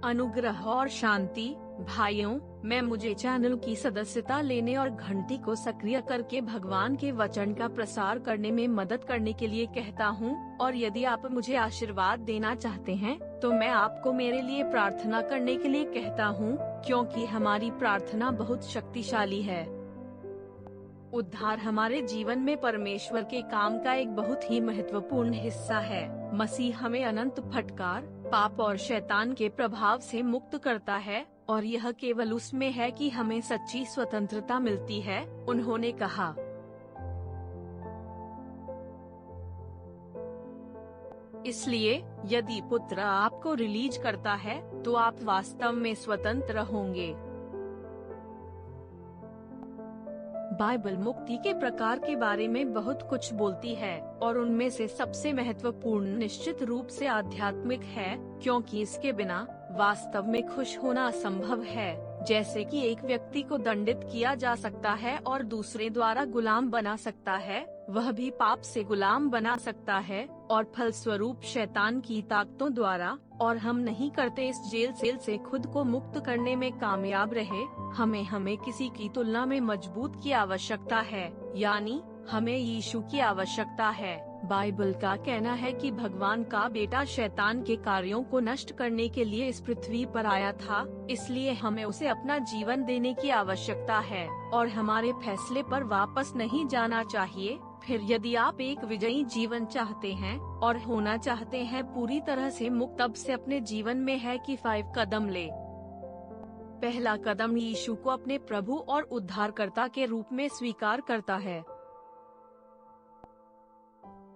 अनुग्रह और शांति। भाइयों, मैं मुझे चैनल की सदस्यता लेने और घंटी को सक्रिय करके भगवान के वचन का प्रसार करने में मदद करने के लिए कहता हूँ। और यदि आप मुझे आशीर्वाद देना चाहते हैं तो मैं आपको मेरे लिए प्रार्थना करने के लिए कहता हूँ, क्योंकि हमारी प्रार्थना बहुत शक्तिशाली है। उद्धार हमारे जीवन में परमेश्वर के काम का एक बहुत ही महत्वपूर्ण हिस्सा है। मसीह हमें अनंत फटकार, पाप और शैतान के प्रभाव से मुक्त करता है, और यह केवल उसमें है कि हमें सच्ची स्वतंत्रता मिलती है। उन्होंने कहा, इसलिए यदि पुत्र आपको रिलीज करता है तो आप वास्तव में स्वतंत्र होंगे। बाइबल मुक्ति के प्रकार के बारे में बहुत कुछ बोलती है, और उनमें से सबसे महत्वपूर्ण निश्चित रूप से आध्यात्मिक है, क्योंकि इसके बिना वास्तव में खुश होना असंभव है। जैसे कि एक व्यक्ति को दंडित किया जा सकता है और दूसरे द्वारा गुलाम बना सकता है, वह भी पाप से गुलाम बना सकता है, और फलस्वरूप शैतान की ताकतों द्वारा, और हम नहीं करते इस जेल से खुद को मुक्त करने में कामयाब रहे। हमें किसी की तुलना में मजबूत की आवश्यकता है, यानी हमें यीशु की आवश्यकता है। बाइबल का कहना है कि भगवान का बेटा शैतान के कार्यों को नष्ट करने के लिए इस पृथ्वी पर आया था, इसलिए हमें उसे अपना जीवन देने की आवश्यकता है, और हमारे फैसले पर वापस नहीं जाना चाहिए। फिर यदि आप एक विजयी जीवन चाहते हैं और होना चाहते हैं पूरी तरह से मुक्त, तब से अपने जीवन में है कि 5 कदम ले। पहला कदम यीशु को अपने प्रभु और उद्धारकर्ता के रूप में स्वीकार करता है।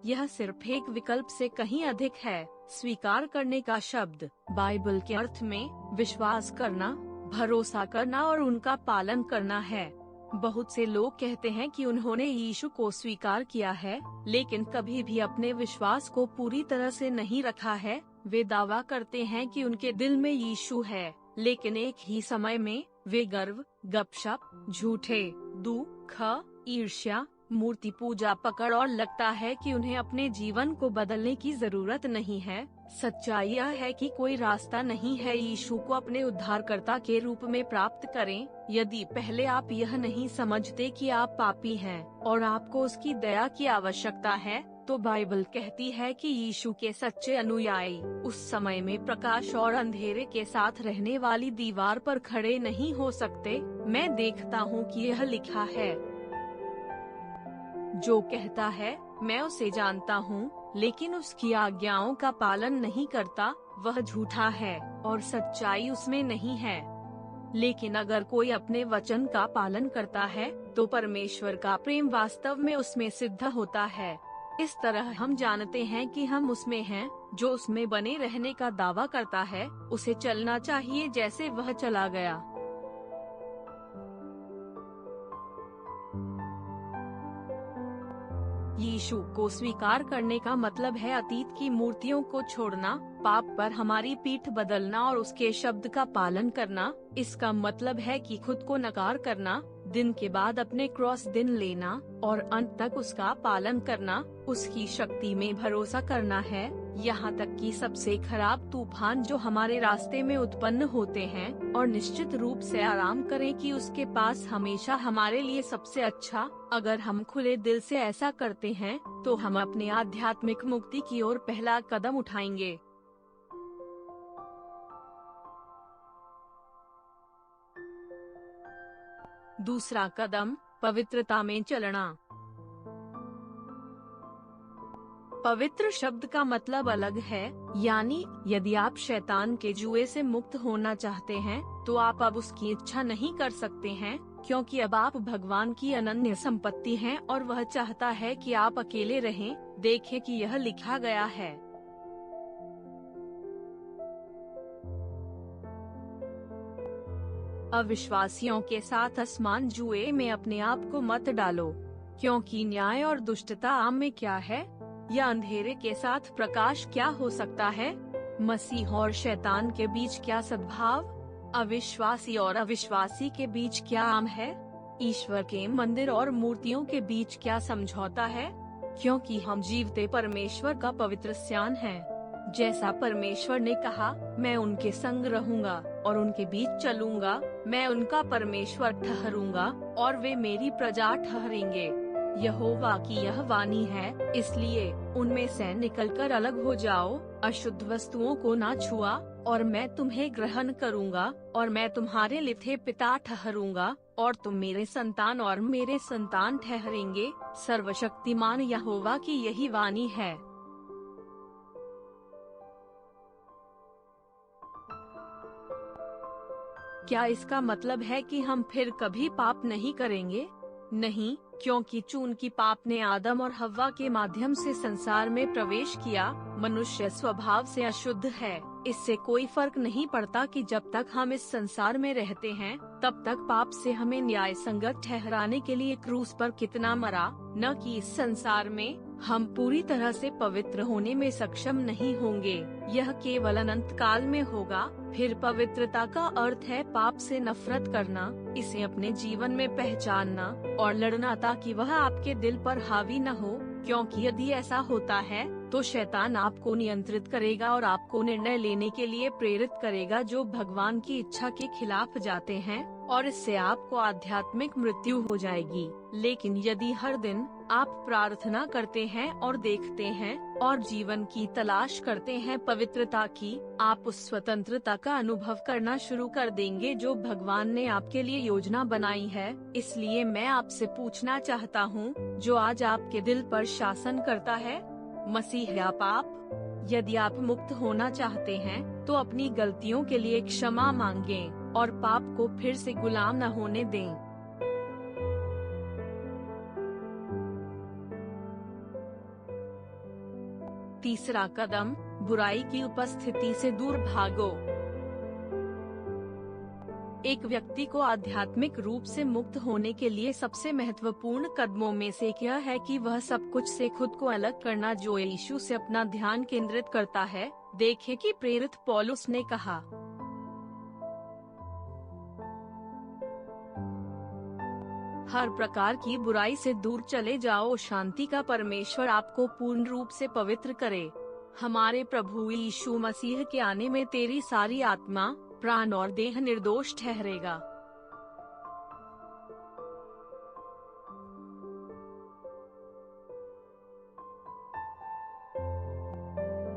यह सिर्फ एक विकल्प से कहीं अधिक है। स्वीकार करने का शब्द बाइबल के अर्थ में विश्वास करना, भरोसा करना और उनका पालन करना है। बहुत से लोग कहते हैं कि उन्होंने यीशु को स्वीकार किया है, लेकिन कभी भी अपने विश्वास को पूरी तरह से नहीं रखा है। वे दावा करते हैं कि उनके दिल में यीशु है, लेकिन एक ही समय में वे गर्व, गपशप, झूठे, दुख, ईर्ष्या, मूर्ति पूजा पकड़ और लगता है कि उन्हें अपने जीवन को बदलने की जरूरत नहीं है। सच्चाई यह है कि कोई रास्ता नहीं है यीशु को अपने उद्धारकर्ता के रूप में प्राप्त करें, यदि पहले आप यह नहीं समझते कि आप पापी हैं और आपको उसकी दया की आवश्यकता है। तो बाइबल कहती है कि यीशु के सच्चे अनुयायी उस समय में प्रकाश और अंधेरे के साथ रहने वाली दीवार पर खड़े नहीं हो सकते। मैं देखता हूँ कि यह लिखा है, जो कहता है मैं उसे जानता हूँ लेकिन उसकी आज्ञाओं का पालन नहीं करता, वह झूठा है और सच्चाई उसमें नहीं है। लेकिन अगर कोई अपने वचन का पालन करता है तो परमेश्वर का प्रेम वास्तव में उसमें सिद्ध होता है। इस तरह हम जानते हैं कि हम उसमें हैं। जो उसमें बने रहने का दावा करता है उसे चलना चाहिए जैसे वह चला गया। यीशु को स्वीकार करने का मतलब है अतीत की मूर्तियों को छोड़ना, पाप पर हमारी पीठ बदलना और उसके शब्द का पालन करना। इसका मतलब है कि खुद को नकार करना, दिन के बाद अपने क्रॉस दिन लेना और अंत तक उसका पालन करना। उसकी शक्ति में भरोसा करना है, यहाँ तक कि सबसे खराब तूफान जो हमारे रास्ते में उत्पन्न होते हैं, और निश्चित रूप से आराम करें कि उसके पास हमेशा हमारे लिए सबसे अच्छा। अगर हम खुले दिल से ऐसा करते हैं तो हम अपने आध्यात्मिक मुक्ति की ओर पहला कदम उठाएंगे। दूसरा कदम पवित्रता में चलना। पवित्र शब्द का मतलब अलग है, यानी यदि आप शैतान के जुए से मुक्त होना चाहते हैं तो आप अब उसकी इच्छा नहीं कर सकते हैं, क्योंकि अब आप भगवान की अनन्य संपत्ति हैं और वह चाहता है कि आप अकेले रहें। देखें कि यह लिखा गया है, अविश्वासियों के साथ आसमान जुए में अपने आप को मत डालो, क्योंकि न्याय और दुष्टता आम में क्या है, या अंधेरे के साथ प्रकाश क्या हो सकता है। मसीह और शैतान के बीच क्या सद्भाव, अविश्वासी और अविश्वासी के बीच क्या आम है, ईश्वर के मंदिर और मूर्तियों के बीच क्या समझौता है, क्योंकि हम जीवते परमेश्वर का पवित्र स्यान हैं। जैसा परमेश्वर ने कहा, मैं उनके संग रहूंगा और उनके बीच चलूंगा, मैं उनका परमेश्वर ठहरूंगा और वे मेरी प्रजा ठहरेंगे। यहोवा की यह वाणी है, इसलिए उनमें से निकलकर अलग हो जाओ, अशुद्ध वस्तुओं को ना छुआ, और मैं तुम्हें ग्रहण करूंगा, और मैं तुम्हारे लिथे पिता ठहरूंगा, और तुम मेरे संतान और मेरे संतान ठहरेंगे। सर्वशक्तिमान यहोवा की यही वाणी है। क्या इसका मतलब है कि हम फिर कभी पाप नहीं करेंगे? नहीं, क्योंकि चूंकि पाप ने आदम और हव्वा के माध्यम से संसार में प्रवेश किया, मनुष्य स्वभाव से अशुद्ध है। इससे कोई फर्क नहीं पड़ता कि जब तक हम इस संसार में रहते हैं, तब तक पाप से हमें न्याय संगत ठहराने के लिए क्रूस पर कितना मरा, न कि इस संसार में हम पूरी तरह से पवित्र होने में सक्षम नहीं होंगे। यह केवल अनंत काल में होगा। फिर पवित्रता का अर्थ है पाप से नफरत करना, इसे अपने जीवन में पहचानना और लड़ना, ताकि वह आपके दिल पर हावी न हो, क्योंकि यदि ऐसा होता है तो शैतान आपको नियंत्रित करेगा और आपको निर्णय लेने के लिए प्रेरित करेगा जो भगवान की इच्छा के खिलाफ जाते हैं, और इससे आपको आध्यात्मिक मृत्यु हो जाएगी। लेकिन यदि हर दिन आप प्रार्थना करते हैं और देखते हैं और जीवन की तलाश करते हैं पवित्रता की, आप उस स्वतंत्रता का अनुभव करना शुरू कर देंगे जो भगवान ने आपके लिए योजना बनाई है। इसलिए मैं आपसे पूछना चाहता हूँ, जो आज आपके दिल पर शासन करता है, मसीह या पाप? यदि आप मुक्त होना चाहते हैं तो अपनी गलतियों के लिए क्षमा मांगें और पाप को फिर से गुलाम न होने दें। तीसरा कदम, बुराई की उपस्थिति से दूर भागो। एक व्यक्ति को आध्यात्मिक रूप से मुक्त होने के लिए सबसे महत्वपूर्ण कदमों में से एक यह है कि वह सब कुछ से खुद को अलग करना जो यीशु से अपना ध्यान केंद्रित करता है। देखें कि प्रेरित पौलुस ने कहा, हर प्रकार की बुराई से दूर चले जाओ, शांति का परमेश्वर आपको पूर्ण रूप से पवित्र करे। हमारे प्रभु यीशु मसीह के आने में तेरी सारी आत्मा, प्राण और देह निर्दोष ठहरेगा।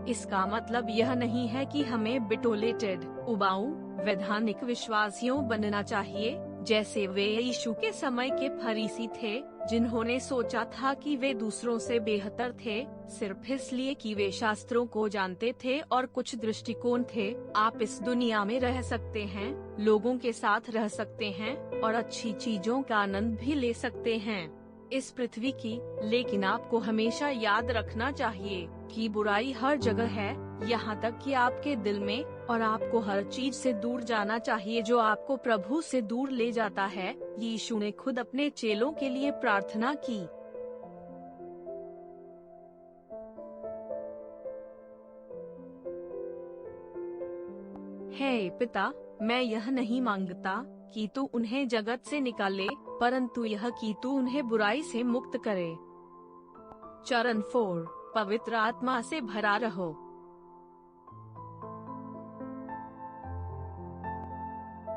इसका मतलब यह नहीं है कि हमें बिटोलेटेड, उबाऊ, वैधानिक विश्वासियों बनना चाहिए, जैसे वे यीशु के समय के फरीसी थे, जिन्होंने सोचा था कि वे दूसरों से बेहतर थे, सिर्फ इसलिए कि वे शास्त्रों को जानते थे और कुछ दृष्टिकोण थे। आप इस दुनिया में रह सकते हैं, लोगों के साथ रह सकते हैं और अच्छी चीजों का आनंद भी ले सकते हैं इस पृथ्वी की, लेकिन आपको हमेशा याद रखना चाहिए कि बुराई हर जगह है, यहाँ तक कि आपके दिल में, और आपको हर चीज से दूर जाना चाहिए जो आपको प्रभु से दूर ले जाता है। यीशु ने खुद अपने चेलों के लिए प्रार्थना की, हे पिता, मैं यह नहीं मांगता कि तू उन्हें जगत से निकाले, परंतु यह कि तू उन्हें बुराई से मुक्त करे। चरण 4, पवित्र आत्मा से भरा रहो।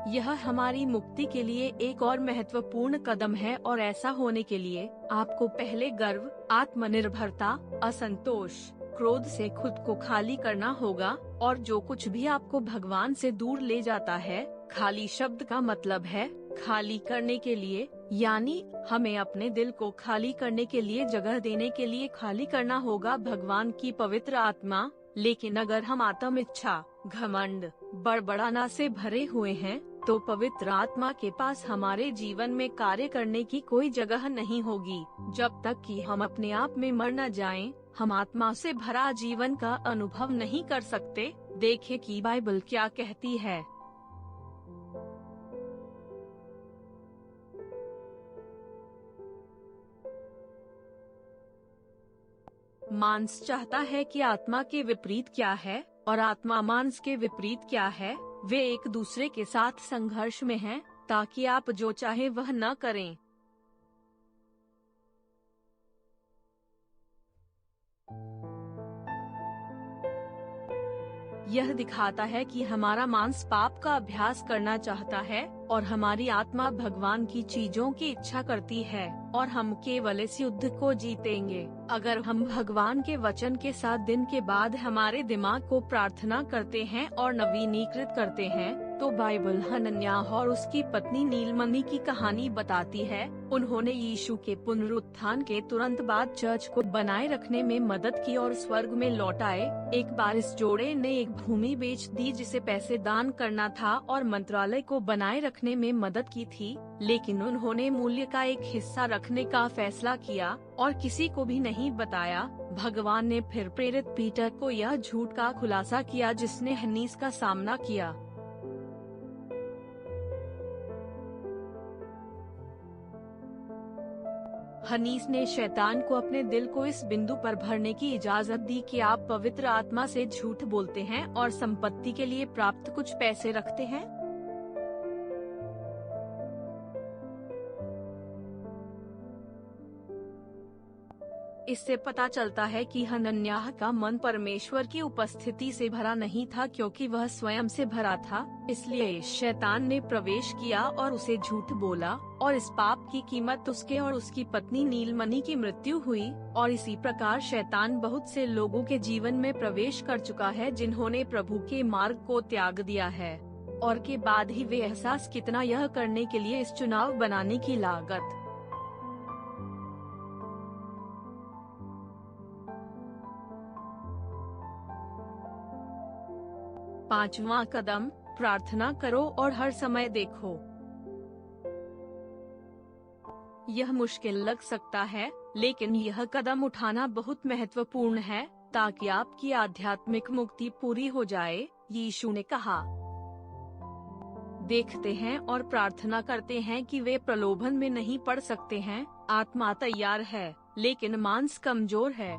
यह हमारी मुक्ति के लिए एक और महत्वपूर्ण कदम है, और ऐसा होने के लिए आपको पहले गर्व, आत्मनिर्भरता, असंतोष, क्रोध से खुद को खाली करना होगा, और जो कुछ भी आपको भगवान से दूर ले जाता है, खाली शब्द का मतलब है खाली करने के लिए, यानी हमें अपने दिल को खाली करने के लिए जगह देने के लिए खाली करना होगा भगवान की पवित्र आत्मा। लेकिन अगर हम आत्म इच्छा, घमंड, बड़बड़ाना से भरे हुए हैं, तो पवित्र आत्मा के पास हमारे जीवन में कार्य करने की कोई जगह नहीं होगी। जब तक कि हम अपने आप में मर न जाएं, हम आत्मा से भरा जीवन का अनुभव नहीं कर सकते। देखें कि बाइबल क्या कहती है। मांस चाहता है कि आत्मा के विपरीत क्या है, और आत्मा मांस के विपरीत क्या है। वे एक दूसरे के साथ संघर्ष में हैं, ताकि आप जो चाहे वह न करें। यह दिखाता है कि हमारा मांस पाप का अभ्यास करना चाहता है और हमारी आत्मा भगवान की चीजों की इच्छा करती है, और हम केवल इस युद्ध को जीतेंगे अगर हम भगवान के वचन के साथ दिन के बाद हमारे दिमाग को प्रार्थना करते हैं और नवीनीकृत करते हैं। तो बाइबल हनन्याह और उसकी पत्नी नीलमणि की कहानी बताती है। उन्होंने यीशु के पुनरुत्थान के तुरंत बाद चर्च को बनाए रखने में मदद की और स्वर्ग में लौट आए। एक बार इस जोड़े ने एक भूमि बेच दी जिसे पैसे दान करना था और मंत्रालय को बनाए रखने में मदद की थी, लेकिन उन्होंने मूल्य का एक हिस्सा रखने का फैसला किया और किसी को भी नहीं बताया। भगवान ने फिर प्रेरित पीटर को यह झूठ का खुलासा किया जिसने हनीस का सामना किया। हनीस ने शैतान को अपने दिल को इस बिंदु पर भरने की इजाजत दी कि आप पवित्र आत्मा से झूठ बोलते हैं और संपत्ति के लिए प्राप्त कुछ पैसे रखते हैं। इससे पता चलता है कि हनन्याह का मन परमेश्वर की उपस्थिति से भरा नहीं था, क्योंकि वह स्वयं से भरा था। इसलिए शैतान ने प्रवेश किया और उसे झूठ बोला, और इस पाप की कीमत उसके और उसकी पत्नी नीलमणि की मृत्यु हुई। और इसी प्रकार शैतान बहुत से लोगों के जीवन में प्रवेश कर चुका है जिन्होंने प्रभु के मार्ग को त्याग दिया है, और के बाद ही वे एहसास कितना यह करने के लिए इस चुनाव बनाने की लागत। 5वां कदम, प्रार्थना करो और हर समय देखो। यह मुश्किल लग सकता है, लेकिन यह कदम उठाना बहुत महत्वपूर्ण है ताकि आपकी आध्यात्मिक मुक्ति पूरी हो जाए। यीशु ने कहा, देखते हैं और प्रार्थना करते हैं कि वे प्रलोभन में नहीं पड़ सकते हैं। आत्मा तैयार है, लेकिन मांस कमजोर है।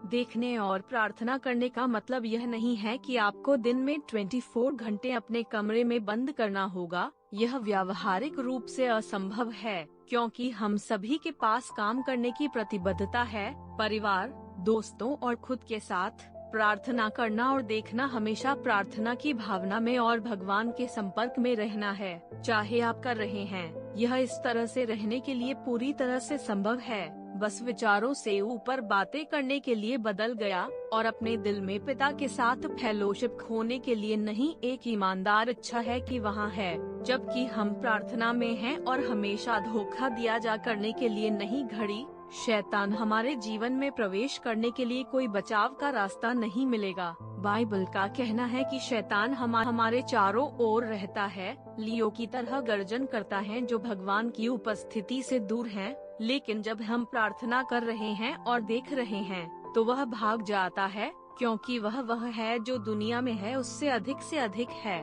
देखने और प्रार्थना करने का मतलब यह नहीं है कि आपको दिन में 24 घंटे अपने कमरे में बंद करना होगा। यह व्यावहारिक रूप से असंभव है, क्योंकि हम सभी के पास काम करने की प्रतिबद्धता है। परिवार, दोस्तों और खुद के साथ प्रार्थना करना और देखना हमेशा प्रार्थना की भावना में और भगवान के संपर्क में रहना है, चाहे आप कर रहे हैं। यह इस तरह से रहने के लिए पूरी तरह से संभव है, बस विचारों से ऊपर बातें करने के लिए बदल गया, और अपने दिल में पिता के साथ फेलोशिप खोने के लिए नहीं। एक ईमानदार इच्छा है कि वहाँ है, जबकि हम प्रार्थना में हैं, और हमेशा धोखा दिया जा करने के लिए नहीं। घड़ी शैतान हमारे जीवन में प्रवेश करने के लिए कोई बचाव का रास्ता नहीं मिलेगा। बाइबल का कहना है कि शैतान हमारे चारों ओर रहता है, लियो की तरह गर्जन करता है जो भगवान की उपस्थिति से दूर है। लेकिन जब हम प्रार्थना कर रहे हैं और देख रहे हैं, तो वह भाग जाता है, क्योंकि वह है जो दुनिया में है उससे अधिक है।